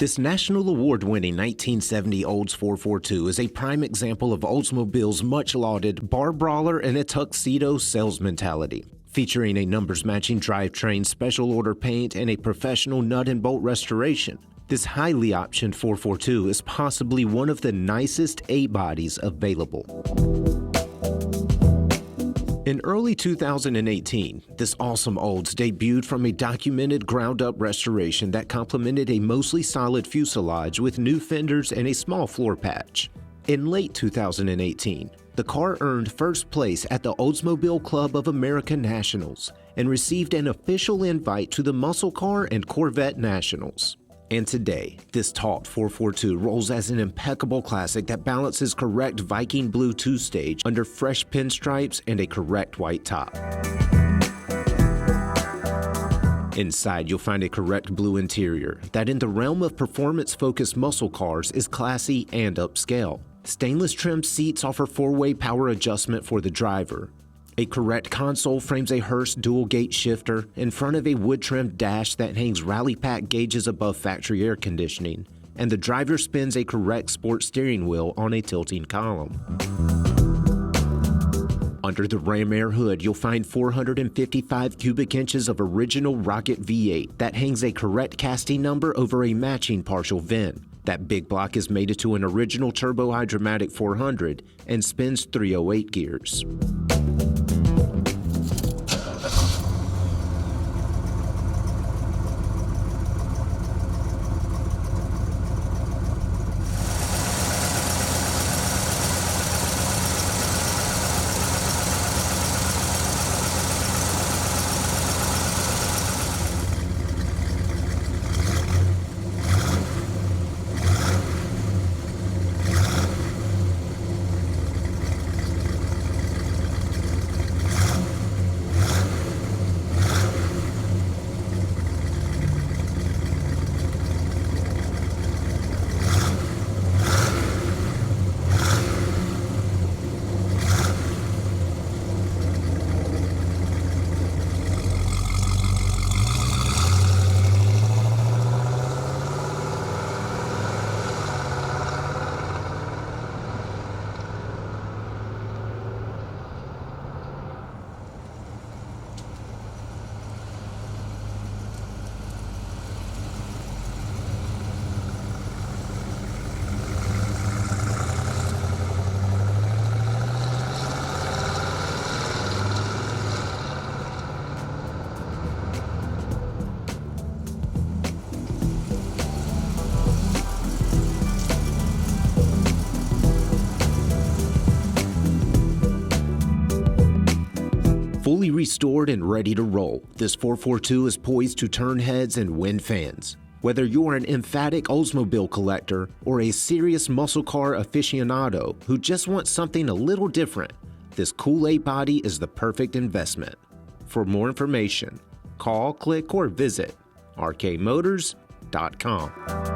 This national award-winning 1970 Olds 442 is a prime example of Oldsmobile's much-lauded bar brawler in a tuxedo sales mentality. Featuring a numbers-matching drivetrain, special order paint, and a professional nut and bolt restoration, this highly optioned 442 is possibly one of the nicest 8-bodies available. In early 2018, this awesome Olds debuted from a documented ground-up restoration that complemented a mostly solid fuselage with new fenders and a small floor patch. In late 2018, the car earned first place at the Oldsmobile Club of America Nationals and received an official invite to the Muscle Car and Corvette Nationals. And today, this taut 442 rolls as an impeccable classic that balances correct Viking blue 2-stage under fresh pinstripes and a correct white top. Inside, you'll find a correct blue interior that in the realm of performance-focused muscle cars is classy and upscale. Stainless trim seats offer 4-way power adjustment for the driver. A correct console frames a Hurst dual-gate shifter in front of a wood-trimmed dash that hangs rally-pack gauges above factory air conditioning, and the driver spins a correct sport steering wheel on a tilting column. Under the Ram Air hood, you'll find 455 cubic inches of original Rocket V8 that hangs a correct casting number over a matching partial VIN. That big block is mated to an original turbo hydromatic 400 and spins 308 gears. Fully restored and ready to roll, this 442 is poised to turn heads and win fans. Whether you're an emphatic Oldsmobile collector or a serious muscle car aficionado who just wants something a little different, this cool 8-body is the perfect investment. For more information, call, click, or visit rkmotors.com.